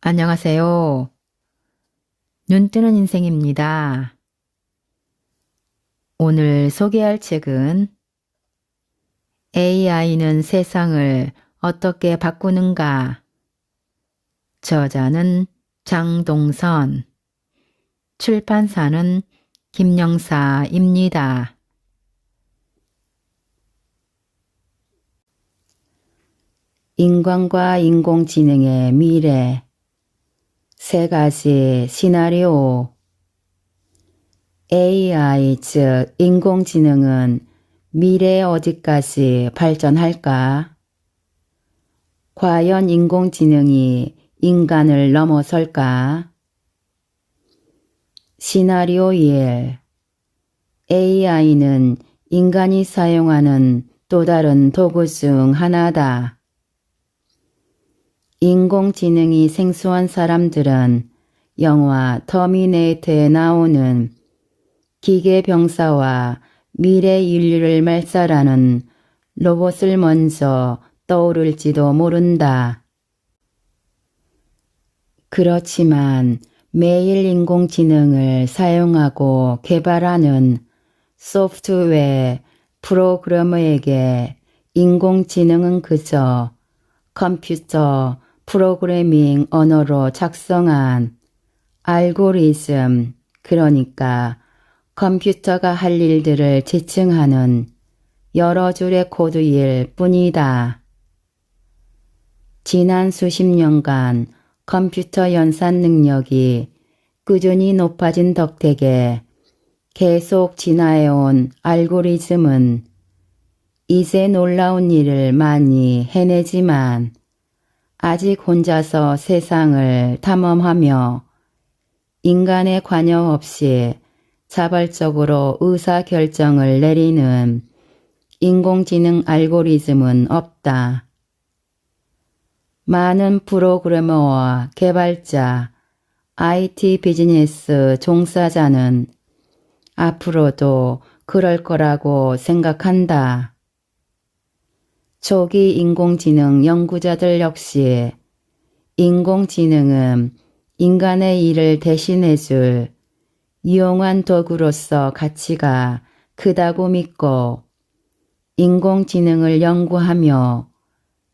안녕하세요. 눈뜨는 인생입니다. 오늘 소개할 책은 AI는 세상을 어떻게 바꾸는가? 저자는 장동선, 출판사는 김영사입니다. 인간과 인공지능의 미래 세 가지 시나리오. AI, 즉 인공지능은 미래에 어디까지 발전할까? 과연 인공지능이 인간을 넘어설까? 시나리오 1. AI는 인간이 사용하는 또 다른 도구 중 하나다. 인공지능이 생소한 사람들은 영화 터미네이터에 나오는 기계병사와 미래 인류를 말살하는 로봇을 먼저 떠오를지도 모른다. 그렇지만 매일 인공지능을 사용하고 개발하는 소프트웨어 프로그래머에게 인공지능은 그저 컴퓨터 프로그래밍 언어로 작성한 알고리즘, 그러니까 컴퓨터가 할 일들을 지칭하는 여러 줄의 코드일 뿐이다. 지난 수십 년간 컴퓨터 연산 능력이 꾸준히 높아진 덕택에 계속 진화해온 알고리즘은 이제 놀라운 일을 많이 해내지만 아직 혼자서 세상을 탐험하며 인간의 관여 없이 자발적으로 의사결정을 내리는 인공지능 알고리즘은 없다. 많은 프로그래머와 개발자, IT 비즈니스 종사자는 앞으로도 그럴 거라고 생각한다. 초기 인공지능 연구자들 역시 인공지능은 인간의 일을 대신해줄 유용한 도구로서 가치가 크다고 믿고 인공지능을 연구하며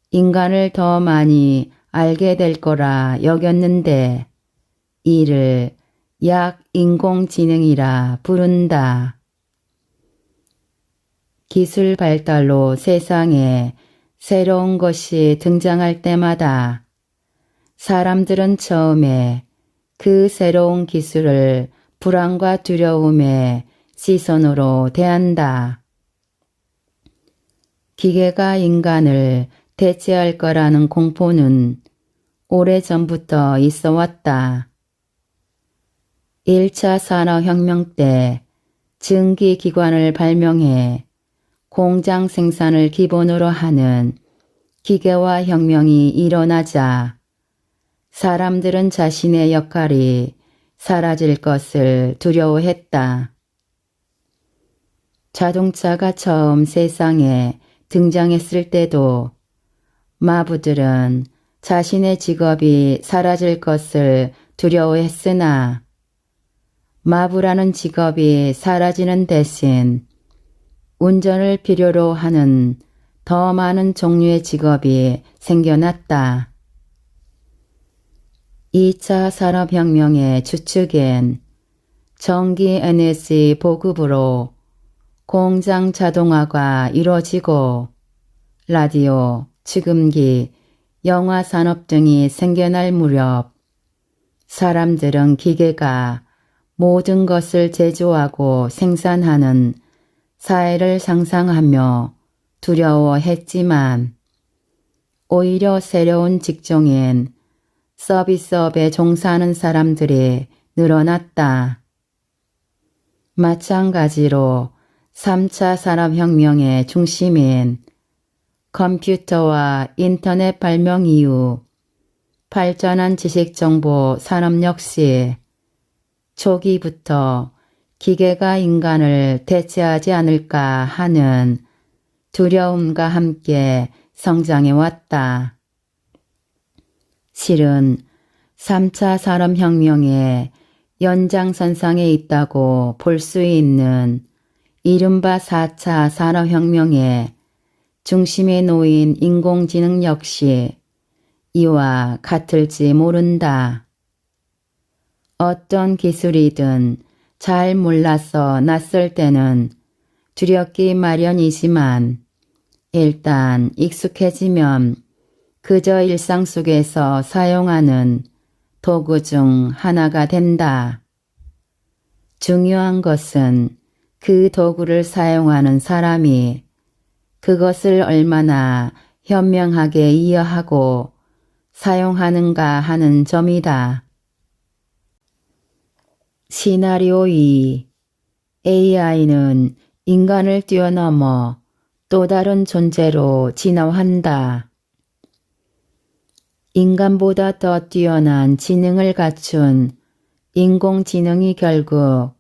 인간을 더 많이 알게 될 거라 여겼는데 이를 약인공지능이라 부른다. 기술 발달로 세상에 새로운 것이 등장할 때마다 사람들은 처음에 그 새로운 기술을 불안과 두려움의 시선으로 대한다. 기계가 인간을 대체할 거라는 공포는 오래전부터 있어 왔다. 1차 산업혁명 때 증기기관을 발명해 공장 생산을 기본으로 하는 기계화 혁명이 일어나자 사람들은 자신의 역할이 사라질 것을 두려워했다. 자동차가 처음 세상에 등장했을 때도 마부들은 자신의 직업이 사라질 것을 두려워했으나 마부라는 직업이 사라지는 대신 운전을 필요로 하는 더 많은 종류의 직업이 생겨났다. 2차 산업혁명의 주축엔 전기 에너지 보급으로 공장 자동화가 이루어지고 라디오, 축음기, 영화 산업 등이 생겨날 무렵 사람들은 기계가 모든 것을 제조하고 생산하는 사회를 상상하며 두려워했지만 오히려 새로운 직종인 서비스업에 종사하는 사람들이 늘어났다. 마찬가지로 3차 산업혁명의 중심인 컴퓨터와 인터넷 발명 이후 발전한 지식정보 산업 역시 초기부터 기계가 인간을 대체하지 않을까 하는 두려움과 함께 성장해 왔다. 실은 3차 산업혁명의 연장선상에 있다고 볼 수 있는 이른바 4차 산업혁명의 중심에 놓인 인공지능 역시 이와 같을지 모른다. 어떤 기술이든 잘 몰라서 낯설 때는 두렵기 마련이지만 일단 익숙해지면 그저 일상 속에서 사용하는 도구 중 하나가 된다. 중요한 것은 그 도구를 사용하는 사람이 그것을 얼마나 현명하게 이해하고 사용하는가 하는 점이다. 시나리오 2. AI는 인간을 뛰어넘어 또 다른 존재로 진화한다. 인간보다 더 뛰어난 지능을 갖춘 인공지능이 결국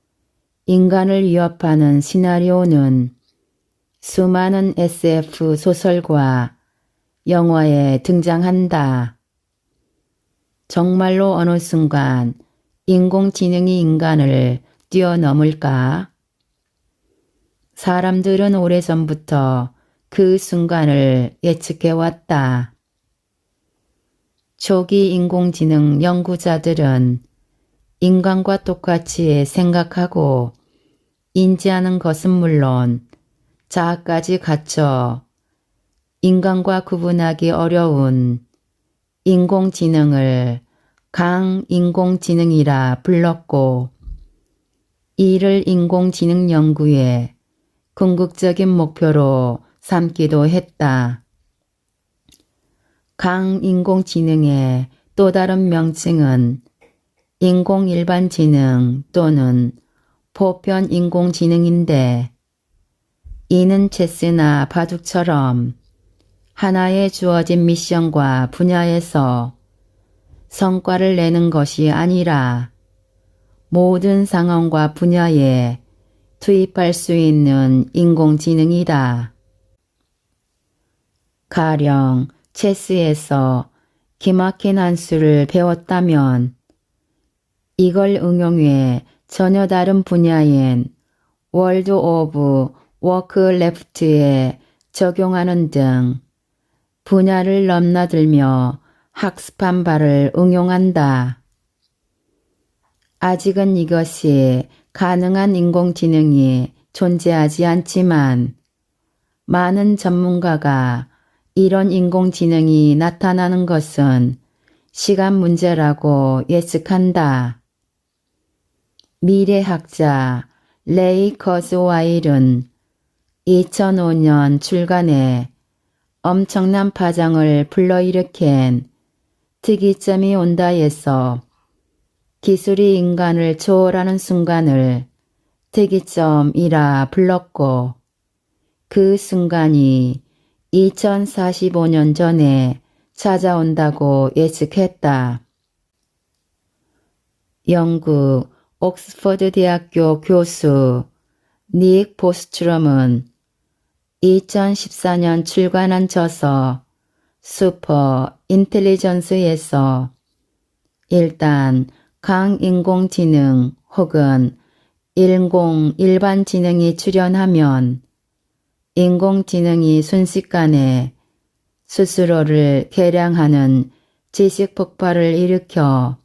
인간을 위협하는 시나리오는 수많은 SF 소설과 영화에 등장한다. 정말로 어느 순간 인공지능이 인간을 뛰어넘을까? 사람들은 오래전부터 그 순간을 예측해왔다. 초기 인공지능 연구자들은 인간과 똑같이 생각하고 인지하는 것은 물론 자아까지 갖춰 인간과 구분하기 어려운 인공지능을 강인공지능이라 불렀고 이를 인공지능 연구의 궁극적인 목표로 삼기도 했다. 강인공지능의 또 다른 명칭은 인공일반지능 또는 보편인공지능인데 이는 체스나 바둑처럼 하나의 주어진 미션과 분야에서 성과를 내는 것이 아니라 모든 상황과 분야에 투입할 수 있는 인공지능이다. 가령 체스에서 기막힌 한 수를 배웠다면 이걸 응용해 전혀 다른 분야인 월드 오브 워크래프트에 적용하는 등 분야를 넘나들며 학습한 바를 응용한다. 아직은 이것이 가능한 인공지능이 존재하지 않지만 많은 전문가가 이런 인공지능이 나타나는 것은 시간 문제라고 예측한다. 미래학자 레이 커즈와일은 2005년 출간해 엄청난 파장을 불러일으킨 특이점이 온다에서 기술이 인간을 초월하는 순간을 특이점이라 불렀고 그 순간이 2045년 전에 찾아온다고 예측했다. 영국 옥스퍼드 대학교 교수 닉 보스트럼은 2014년 출간한 저서 슈퍼 인텔리전스에서 일단 강인공지능 혹은 일반지능이 출현하면 인공지능이 순식간에 스스로를 개량하는 지식 폭발을 일으켜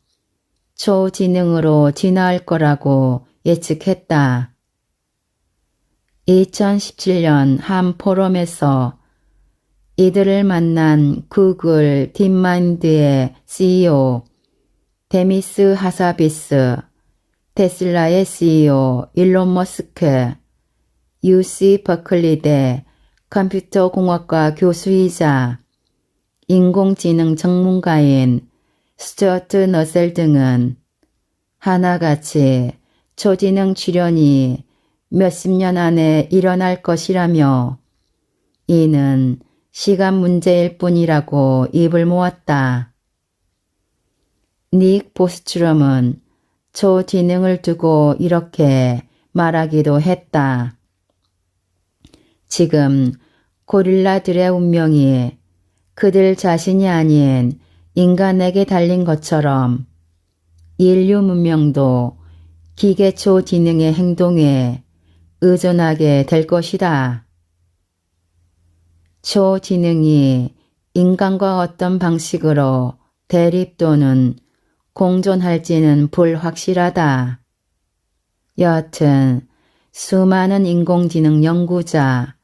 초지능으로 진화할 거라고 예측했다. 2017년 한 포럼에서 이들을 만난 구글 딥마인드의 CEO 데미스 하사비스, 테슬라의 CEO 일론 머스크, UC 버클리대 컴퓨터공학과 교수이자 인공지능 전문가인 스튜어트 너셀 등은 하나같이 초지능 출현이 몇십 년 안에 일어날 것이라며 이는 시간 문제일 뿐이라고 입을 모았다. 닉 보스트럼은 초지능을 두고 이렇게 말하기도 했다. 지금 고릴라들의 운명이 그들 자신이 아닌 인간에게 달린 것처럼 인류 문명도 기계 초지능의 행동에 의존하게 될 것이다. 초지능이 인간과 어떤 방식으로 대립 또는 공존할지는 불확실하다. 여하튼 수많은 인공지능 연구자,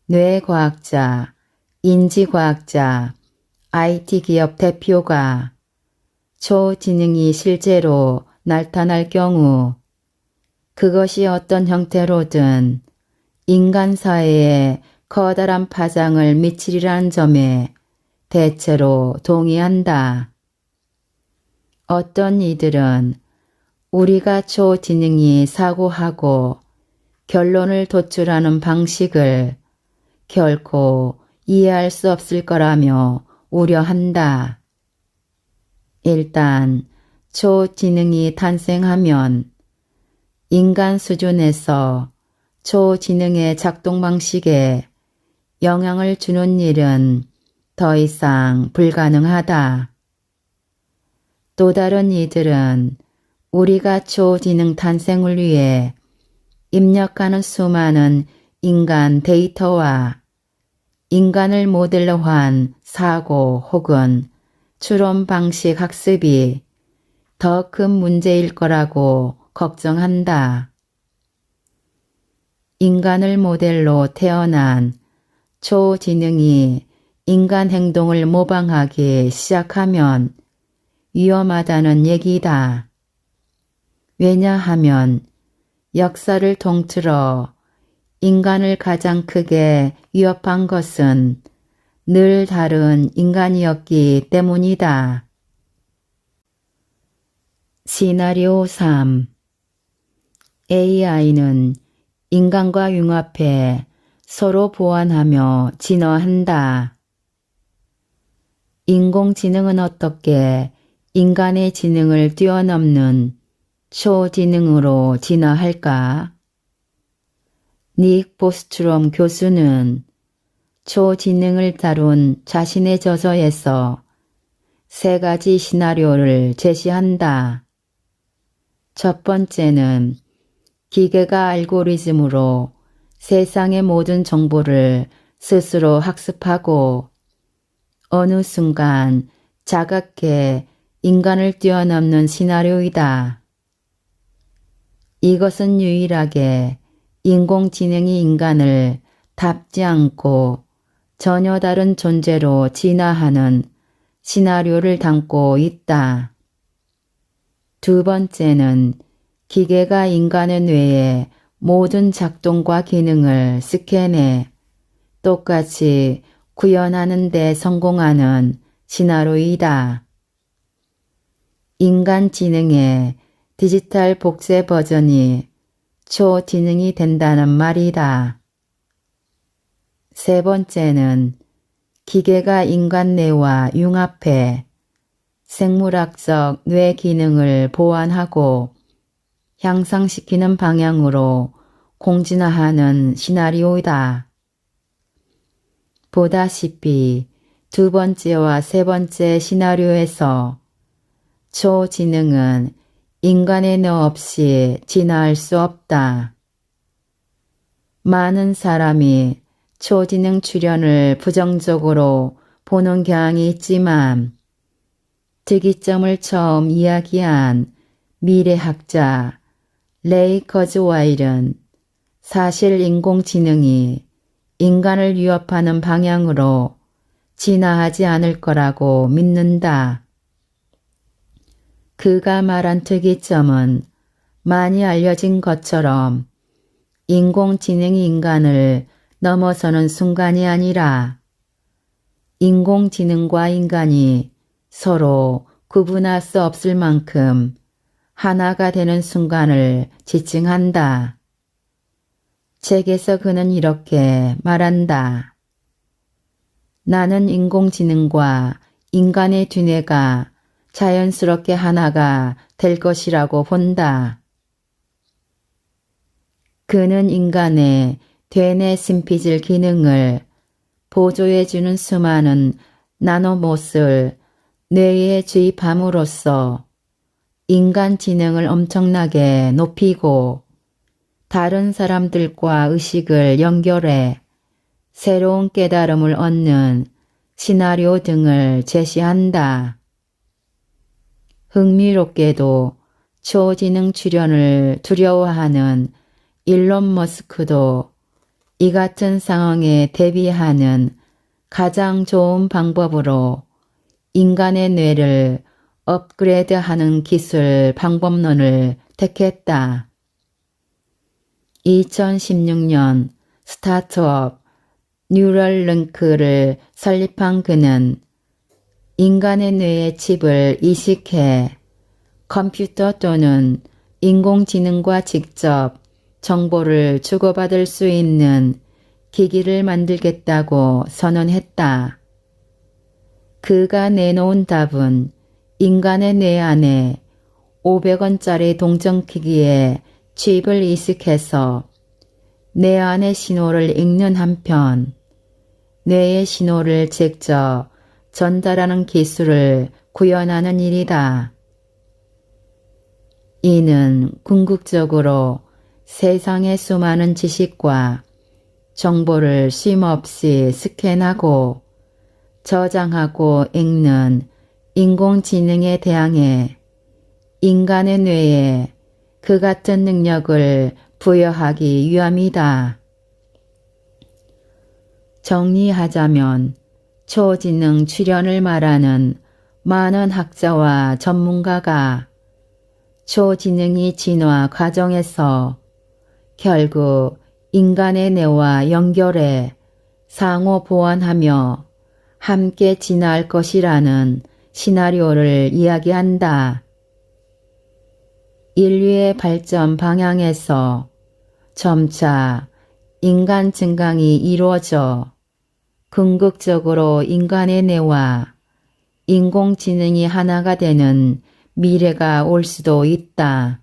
뇌과학자, 인지과학자, IT 기업 대표가 초지능이 실제로 나타날 경우 그것이 어떤 형태로든 인간 사회에 커다란 파장을 미치리라는 점에 대체로 동의한다. 어떤 이들은 우리가 초지능이 사고하고 결론을 도출하는 방식을 결코 이해할 수 없을 거라며 우려한다. 일단 초지능이 탄생하면 인간 수준에서 초지능의 작동 방식에 영향을 주는 일은 더 이상 불가능하다. 또 다른 이들은 우리가 초지능 탄생을 위해 입력하는 수많은 인간 데이터와 인간을 모델로 한 사고 혹은 추론 방식 학습이 더 큰 문제일 거라고 걱정한다. 인간을 모델로 태어난 초지능이 인간 행동을 모방하기 시작하면 위험하다는 얘기다. 왜냐하면 역사를 통틀어 인간을 가장 크게 위협한 것은 늘 다른 인간이었기 때문이다. 시나리오 3. AI는 인간과 융합해 서로 보완하며 진화한다. 인공지능은 어떻게 인간의 지능을 뛰어넘는 초지능으로 진화할까? 닉 보스트롬 교수는 초지능을 다룬 자신의 저서에서 3가지 시나리오를 제시한다. 첫 번째는 기계가 알고리즘으로 세상의 모든 정보를 스스로 학습하고 어느 순간 자각해 인간을 뛰어넘는 시나리오이다. 이것은 유일하게 인공지능이 인간을 닮지 않고 전혀 다른 존재로 진화하는 시나리오를 담고 있다. 두 번째는 기계가 인간의 뇌의 모든 작동과 기능을 스캔해 똑같이 구현하는 데 성공하는 시나리오이다. 인간 지능의 디지털 복제 버전이 초지능이 된다는 말이다. 세 번째는 기계가 인간 뇌와 융합해 생물학적 뇌 기능을 보완하고 향상시키는 방향으로 공진화하는 시나리오이다. 보다시피 두 번째와 세 번째 시나리오에서 초지능은 인간의 뇌 없이 진화할 수 없다. 많은 사람이 초지능 출현을 부정적으로 보는 경향이 있지만 특이점을 처음 이야기한 미래학자 레이 커즈와일은 사실 인공지능이 인간을 위협하는 방향으로 진화하지 않을 거라고 믿는다. 그가 말한 특이점은 많이 알려진 것처럼 인공지능이 인간을 넘어서는 순간이 아니라 인공지능과 인간이 서로 구분할 수 없을 만큼 하나가 되는 순간을 지칭한다. 책에서 그는 이렇게 말한다. 나는 인공지능과 인간의 두뇌가 자연스럽게 하나가 될 것이라고 본다. 그는 인간의 되뇌 심피질 기능을 보조해주는 수많은 나노못을 뇌에 주입함으로써 인간 지능을 엄청나게 높이고 다른 사람들과 의식을 연결해 새로운 깨달음을 얻는 시나리오 등을 제시한다. 흥미롭게도 초지능 출현을 두려워하는 일론 머스크도 이 같은 상황에 대비하는 가장 좋은 방법으로 인간의 뇌를 업그레이드하는 기술 방법론을 택했다. 2016년 스타트업 뉴럴링크를 설립한 그는 인간의 뇌의 칩을 이식해 컴퓨터 또는 인공지능과 직접 정보를 주고받을 수 있는 기기를 만들겠다고 선언했다. 그가 내놓은 답은 인간의 뇌 안에 500원짜리 동전기기에 칩을 이식해서 뇌 안의 신호를 읽는 한편 뇌의 신호를 직접 전달하는 기술을 구현하는 일이다. 이는 궁극적으로 세상의 수많은 지식과 정보를 쉼없이 스캔하고 저장하고 읽는 인공지능에 대항해 인간의 뇌에 그 같은 능력을 부여하기 위함이다. 정리하자면 초지능 출현을 말하는 많은 학자와 전문가가 초지능이 진화 과정에서 결국 인간의 뇌와 연결해 상호 보완하며 함께 진화할 것이라는 시나리오를 이야기한다. 인류의 발전 방향에서 점차 인간 증강이 이루어져 궁극적으로 인간의 뇌와 인공지능이 하나가 되는 미래가 올 수도 있다.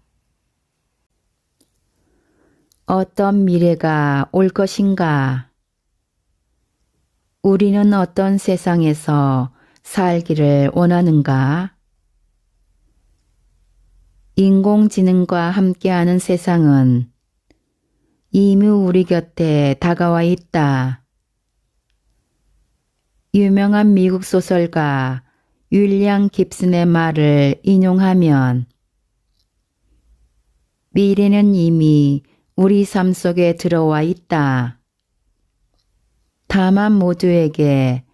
어떤 미래가 올 것인가? 우리는 어떤 세상에서 살기를 원하는가? 인공지능과 함께하는 세상은 이미 우리 곁에 다가와 있다. 유명한 미국 소설가 윌리엄 깁슨의 말을 인용하면 미래는 이미 우리 삶 속에 들어와 있다. 다만 모두에게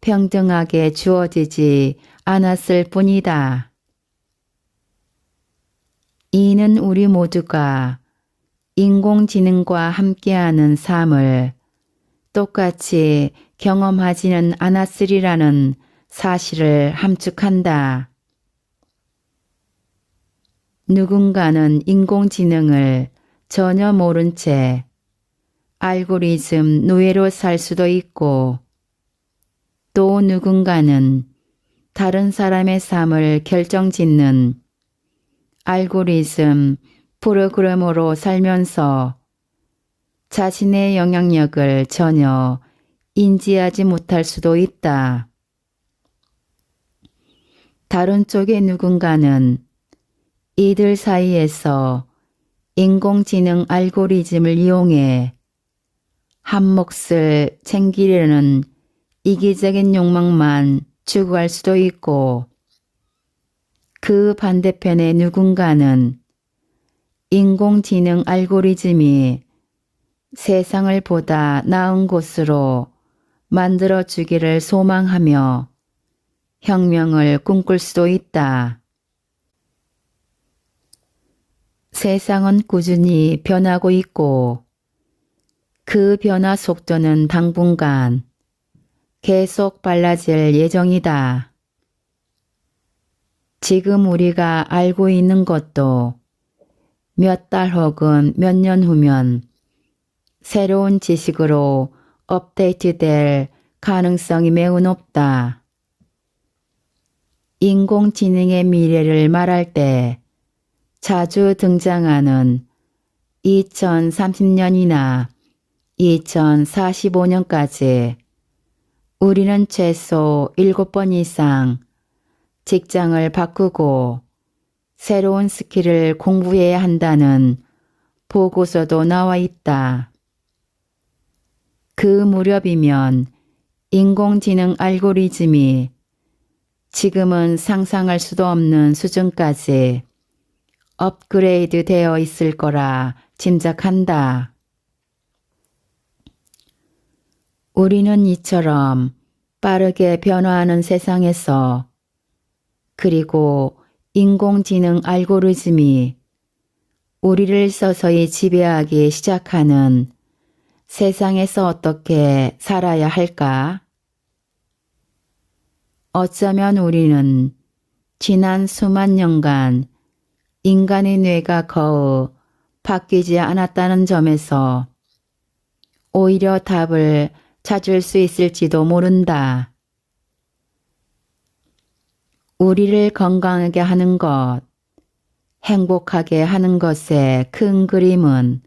평등하게 주어지지 않았을 뿐이다. 이는 우리 모두가 인공지능과 함께하는 삶을 똑같이 경험하지는 않았으리라는 사실을 함축한다. 누군가는 인공지능을 전혀 모른 채 알고리즘 노예로 살 수도 있고 또 누군가는 다른 사람의 삶을 결정짓는 알고리즘 프로그래머로 살면서 자신의 영향력을 전혀 인지하지 못할 수도 있다. 다른 쪽의 누군가는 이들 사이에서 인공지능 알고리즘을 이용해 한 몫을 챙기려는 이기적인 욕망만 추구할 수도 있고 그 반대편의 누군가는 인공지능 알고리즘이 세상을 보다 나은 곳으로 만들어주기를 소망하며 혁명을 꿈꿀 수도 있다. 세상은 꾸준히 변하고 있고 그 변화 속도는 당분간 계속 빨라질 예정이다. 지금 우리가 알고 있는 것도 몇 달 혹은 몇 년 후면 새로운 지식으로 업데이트될 가능성이 매우 높다. 인공지능의 미래를 말할 때 자주 등장하는 2030년이나 2045년까지 우리는 최소 7번 이상 직장을 바꾸고 새로운 스킬을 공부해야 한다는 보고서도 나와 있다. 그 무렵이면 인공지능 알고리즘이 지금은 상상할 수도 없는 수준까지 업그레이드 되어 있을 거라 짐작한다. 우리는 이처럼 빠르게 변화하는 세상에서 그리고 인공지능 알고리즘이 우리를 서서히 지배하기 시작하는 세상에서 어떻게 살아야 할까? 어쩌면 우리는 지난 수만 년간 인간의 뇌가 거의 바뀌지 않았다는 점에서 오히려 답을 찾을 수 있을지도 모른다. 우리를 건강하게 하는 것, 행복하게 하는 것의 큰 그림은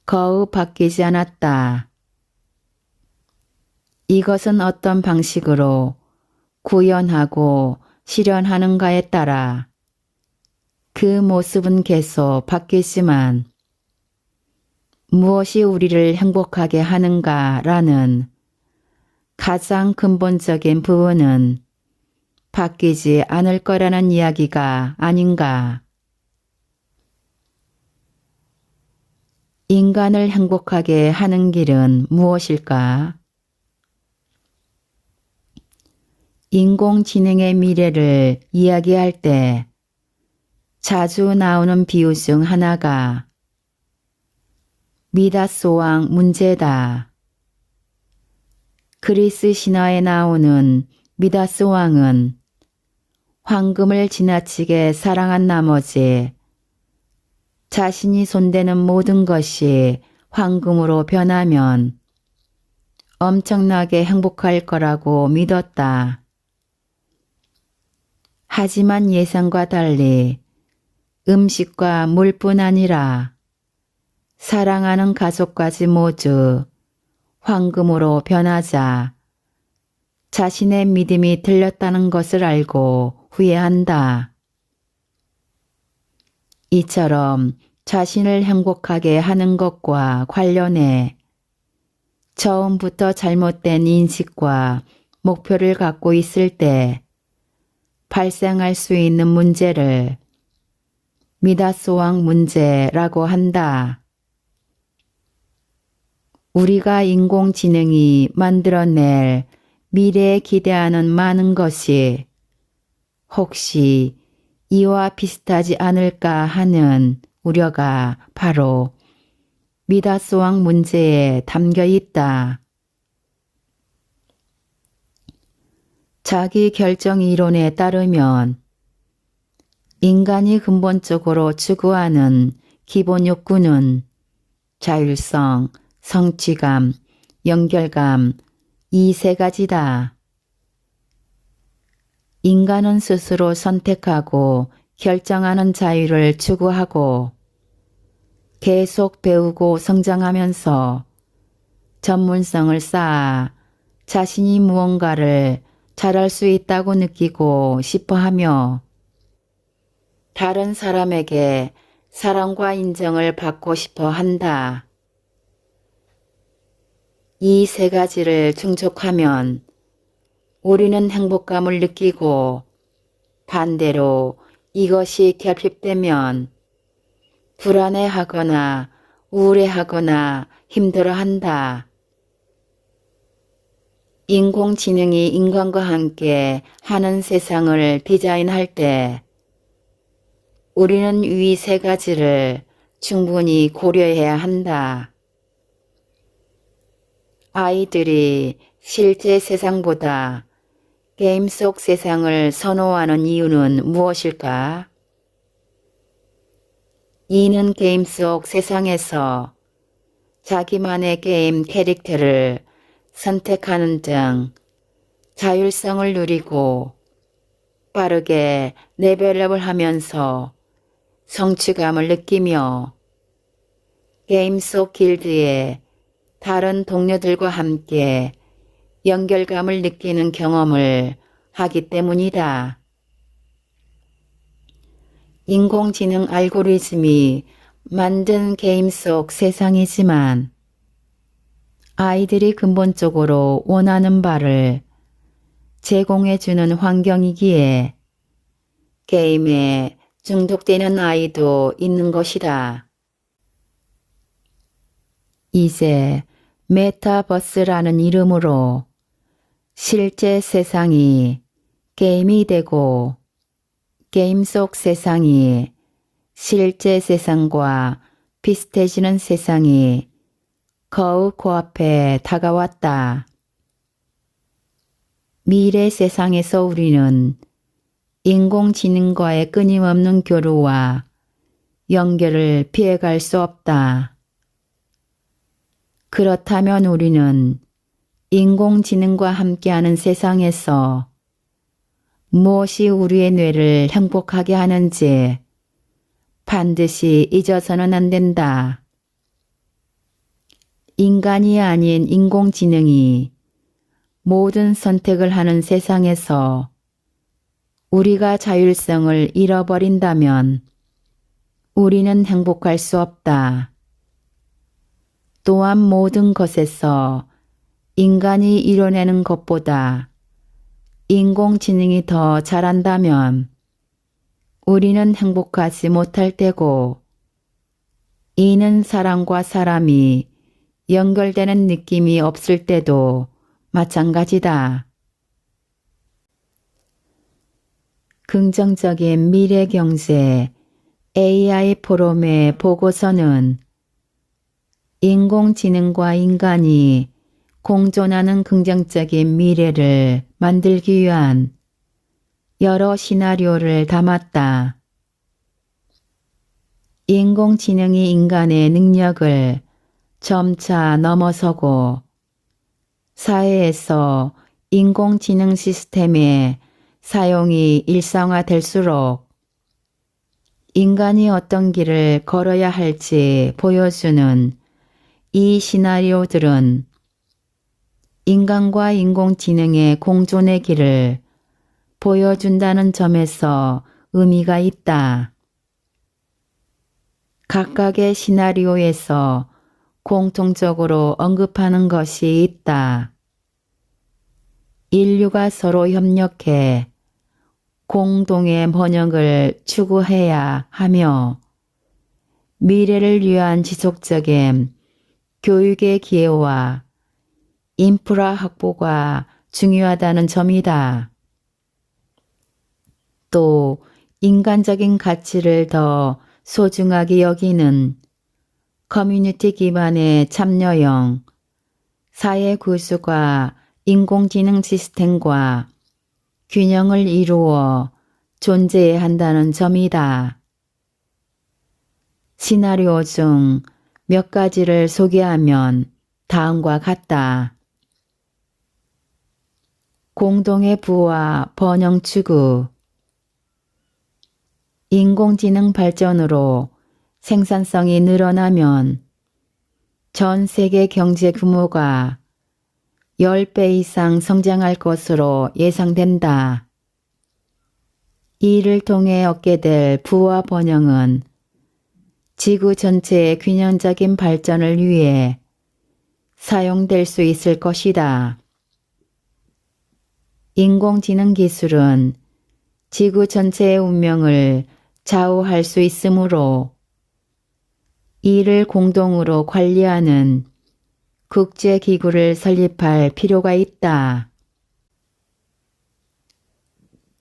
거의 바뀌지 않았다. 이것은 어떤 방식으로 구현하고 실현하는가에 따라 그 모습은 계속 바뀌지만 무엇이 우리를 행복하게 하는가라는 가장 근본적인 부분은 바뀌지 않을 거라는 이야기가 아닌가. 인간을 행복하게 하는 길은 무엇일까? 인공지능의 미래를 이야기할 때 자주 나오는 비유 중 하나가 미다스 왕 문제다. 그리스 신화에 나오는 미다스 왕은 황금을 지나치게 사랑한 나머지 자신이 손대는 모든 것이 황금으로 변하면 엄청나게 행복할 거라고 믿었다. 하지만 예상과 달리 음식과 물뿐 아니라 사랑하는 가족까지 모두 황금으로 변하자 자신의 믿음이 틀렸다는 것을 알고 후회한다. 이처럼 자신을 행복하게 하는 것과 관련해 처음부터 잘못된 인식과 목표를 갖고 있을 때 발생할 수 있는 문제를 미다스 왕 문제라고 한다. 우리가 인공지능이 만들어낼 미래에 기대하는 많은 것이 혹시 이와 비슷하지 않을까 하는 우려가 바로 미다스 왕 문제에 담겨 있다. 자기 결정 이론에 따르면 인간이 근본적으로 추구하는 기본 욕구는 자율성, 성취감, 연결감, 이 세 가지다. 인간은 스스로 선택하고 결정하는 자유를 추구하고 계속 배우고 성장하면서 전문성을 쌓아 자신이 무언가를 잘할 수 있다고 느끼고 싶어하며 다른 사람에게 사랑과 인정을 받고 싶어 한다. 이 세 가지를 충족하면 우리는 행복감을 느끼고 반대로 이것이 결핍되면 불안해하거나 우울해하거나 힘들어한다. 인공지능이 인간과 함께 하는 세상을 디자인할 때 우리는 위 세 가지를 충분히 고려해야 한다. 아이들이 실제 세상보다 게임 속 세상을 선호하는 이유는 무엇일까? 이는 게임 속 세상에서 자기만의 게임 캐릭터를 선택하는 등 자율성을 누리고 빠르게 레벨업을 하면서 성취감을 느끼며 게임 속 길드의 다른 동료들과 함께 연결감을 느끼는 경험을 하기 때문이다. 인공지능 알고리즘이 만든 게임 속 세상이지만 아이들이 근본적으로 원하는 바를 제공해주는 환경이기에 게임에 중독되는 아이도 있는 것이다. 이제 메타버스라는 이름으로 실제 세상이 게임이 되고 게임 속 세상이 실제 세상과 비슷해지는 세상이 거의 코앞에 다가왔다. 미래 세상에서 우리는 인공지능과의 끊임없는 교류와 연결을 피해갈 수 없다. 그렇다면 우리는 인공지능과 함께하는 세상에서 무엇이 우리의 뇌를 행복하게 하는지 반드시 잊어서는 안 된다. 인간이 아닌 인공지능이 모든 선택을 하는 세상에서 우리가 자율성을 잃어버린다면 우리는 행복할 수 없다. 또한 모든 것에서 인간이 이뤄내는 것보다 인공지능이 더 잘한다면 우리는 행복하지 못할 때고 이는 사람과 사람이 연결되는 느낌이 없을 때도 마찬가지다. 긍정적인 미래 경제 AI 포럼의 보고서는 인공지능과 인간이 공존하는 긍정적인 미래를 만들기 위한 여러 시나리오를 담았다. 인공지능이 인간의 능력을 점차 넘어서고 사회에서 인공지능 시스템의 사용이 일상화될수록 인간이 어떤 길을 걸어야 할지 보여주는 이 시나리오들은 인간과 인공지능의 공존의 길을 보여준다는 점에서 의미가 있다. 각각의 시나리오에서 공통적으로 언급하는 것이 있다. 인류가 서로 협력해 공동의 번영을 추구해야 하며 미래를 위한 지속적인 교육의 기회와 인프라 확보가 중요하다는 점이다. 또 인간적인 가치를 더 소중하게 여기는 커뮤니티 기반의 참여형 사회 구조가 인공지능 시스템과 균형을 이루어 존재해야 한다는 점이다. 시나리오 중 몇 가지를 소개하면 다음과 같다. 공동의 부와 번영 추구. 인공지능 발전으로 생산성이 늘어나면 전 세계 경제 규모가 10배 이상 성장할 것으로 예상된다. 이를 통해 얻게 될 부와 번영은 지구 전체의 균형적인 발전을 위해 사용될 수 있을 것이다. 인공지능 기술은 지구 전체의 운명을 좌우할 수 있으므로 이를 공동으로 관리하는 국제기구를 설립할 필요가 있다.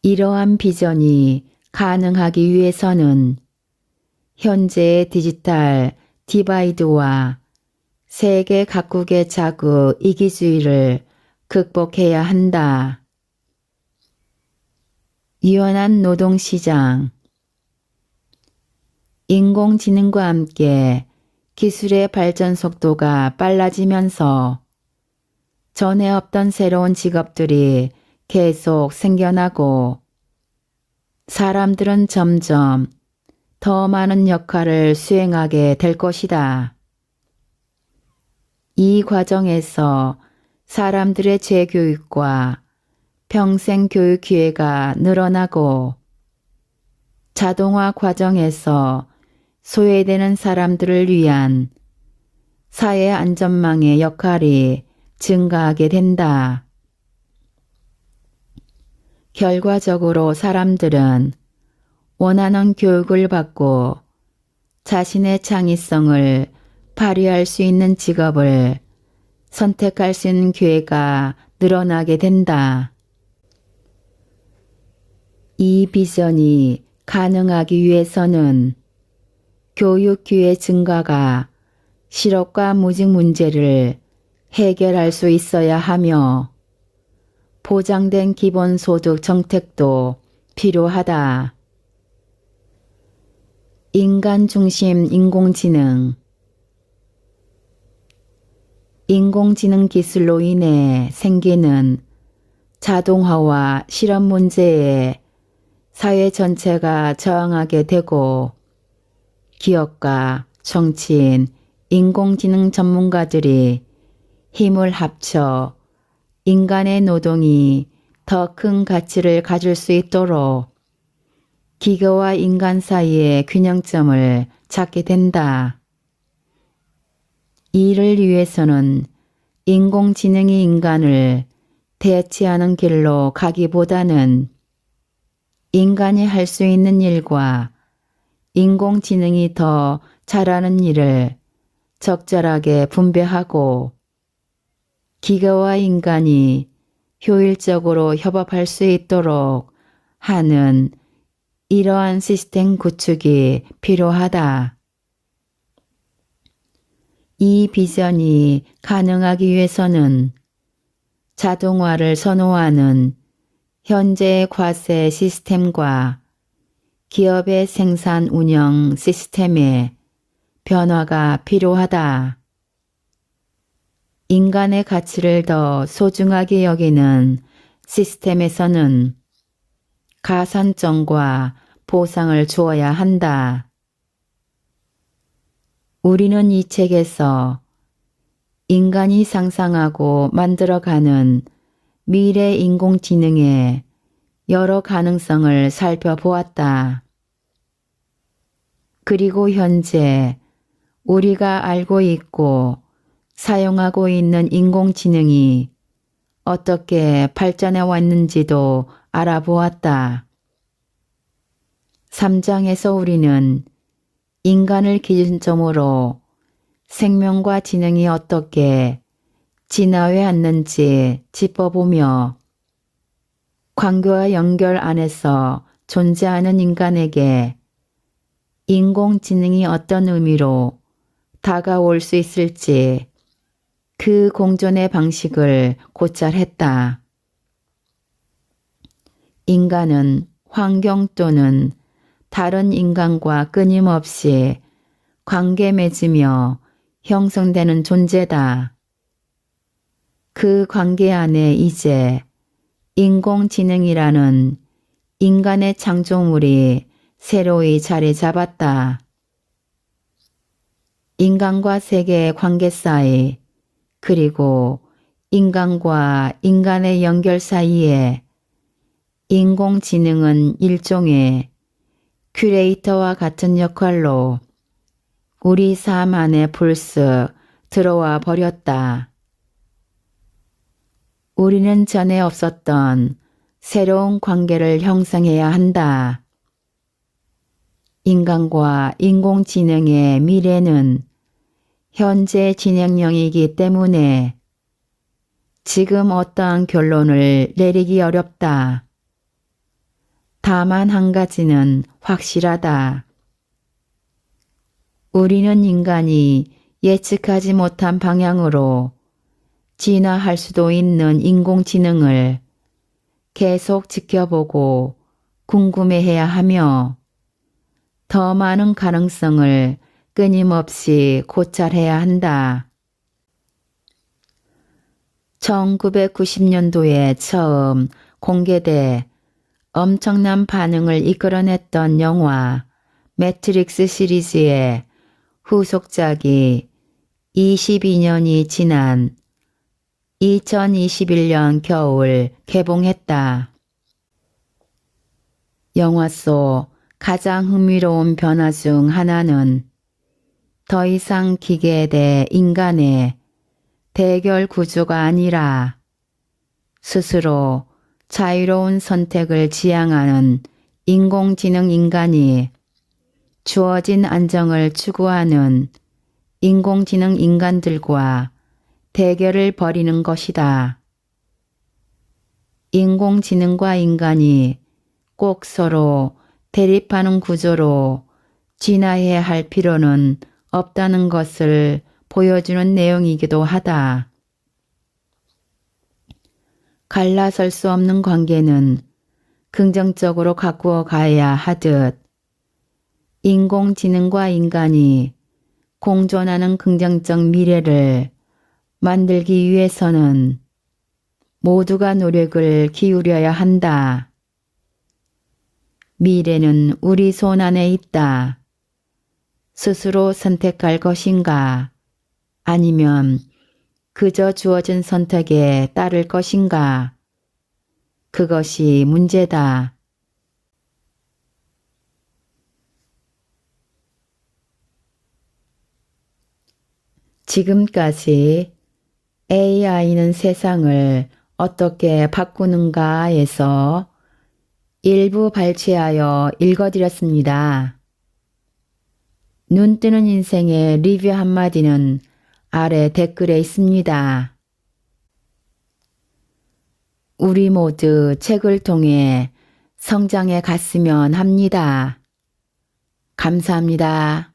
이러한 비전이 가능하기 위해서는 현재의 디지털 디바이드와 세계 각국의 자국 이기주의를 극복해야 한다. 유연한 노동시장. 인공지능과 함께 기술의 발전 속도가 빨라지면서 전에 없던 새로운 직업들이 계속 생겨나고 사람들은 점점 더 많은 역할을 수행하게 될 것이다. 이 과정에서 사람들의 재교육과 평생 교육 기회가 늘어나고 자동화 과정에서 소외되는 사람들을 위한 사회 안전망의 역할이 증가하게 된다. 결과적으로 사람들은 원하는 교육을 받고 자신의 창의성을 발휘할 수 있는 직업을 선택할 수 있는 기회가 늘어나게 된다. 이 비전이 가능하기 위해서는 교육 기회 증가가 실업과 무직 문제를 해결할 수 있어야 하며 보장된 기본소득 정책도 필요하다. 인간 중심 인공지능. 인공지능 기술로 인해 생기는 자동화와 실업 문제에 사회 전체가 저항하게 되고 기업가, 정치인, 인공지능 전문가들이 힘을 합쳐 인간의 노동이 더 큰 가치를 가질 수 있도록 기계와 인간 사이의 균형점을 찾게 된다. 이를 위해서는 인공지능이 인간을 대체하는 길로 가기보다는 인간이 할 수 있는 일과 인공지능이 더 잘하는 일을 적절하게 분배하고 기계와 인간이 효율적으로 협업할 수 있도록 하는 이러한 시스템 구축이 필요하다. 이 비전이 가능하기 위해서는 자동화를 선호하는 현재의 과세 시스템과 기업의 생산 운영 시스템의 변화가 필요하다. 인간의 가치를 더 소중하게 여기는 시스템에서는 가산점과 보상을 주어야 한다. 우리는 이 책에서 인간이 상상하고 만들어가는 미래 인공지능의 여러 가능성을 살펴보았다. 그리고 현재 우리가 알고 있고 사용하고 있는 인공지능이 어떻게 발전해 왔는지도 알아보았다. 3장에서 우리는 인간을 기준점으로 생명과 지능이 어떻게 진화해 왔는지 짚어보며 관계와 연결 안에서 존재하는 인간에게 인공지능이 어떤 의미로 다가올 수 있을지 그 공존의 방식을 고찰했다. 인간은 환경 또는 다른 인간과 끊임없이 관계 맺으며 형성되는 존재다. 그 관계 안에 이제 인공지능이라는 인간의 창조물이 새로이 자리 잡았다. 인간과 세계의 관계 사이 그리고 인간과 인간의 연결 사이에 인공지능은 일종의 큐레이터와 같은 역할로 우리 삶 안에 불쑥 들어와 버렸다. 우리는 전에 없었던 새로운 관계를 형성해야 한다. 인간과 인공지능의 미래는 현재 진행형이기 때문에 지금 어떠한 결론을 내리기 어렵다. 다만 한 가지는 확실하다. 우리는 인간이 예측하지 못한 방향으로 진화할 수도 있는 인공지능을 계속 지켜보고 궁금해해야 하며 더 많은 가능성을 끊임없이 고찰해야 한다. 1990년도에 처음 공개돼 엄청난 반응을 이끌어냈던 영화 매트릭스 시리즈의 후속작이 22년이 지난 2021년 겨울 개봉했다. 영화 속 가장 흥미로운 변화 중 하나는 더 이상 기계 대 인간의 대결 구조가 아니라 스스로 자유로운 선택을 지향하는 인공지능 인간이 주어진 안정을 추구하는 인공지능 인간들과 대결을 벌이는 것이다. 인공지능과 인간이 꼭 서로 대립하는 구조로 진화해야 할 필요는 없다는 것을 보여주는 내용이기도 하다. 갈라설 수 없는 관계는 긍정적으로 가꾸어 가야 하듯 인공지능과 인간이 공존하는 긍정적 미래를 만들기 위해서는 모두가 노력을 기울여야 한다. 미래는 우리 손 안에 있다. 스스로 선택할 것인가? 아니면 그저 주어진 선택에 따를 것인가? 그것이 문제다. 지금까지 AI는 세상을 어떻게 바꾸는가에서 일부 발췌하여 읽어드렸습니다. 눈 뜨는 인생의 리뷰 한마디는 아래 댓글에 있습니다. 우리 모두 책을 통해 성장해 갔으면 합니다. 감사합니다.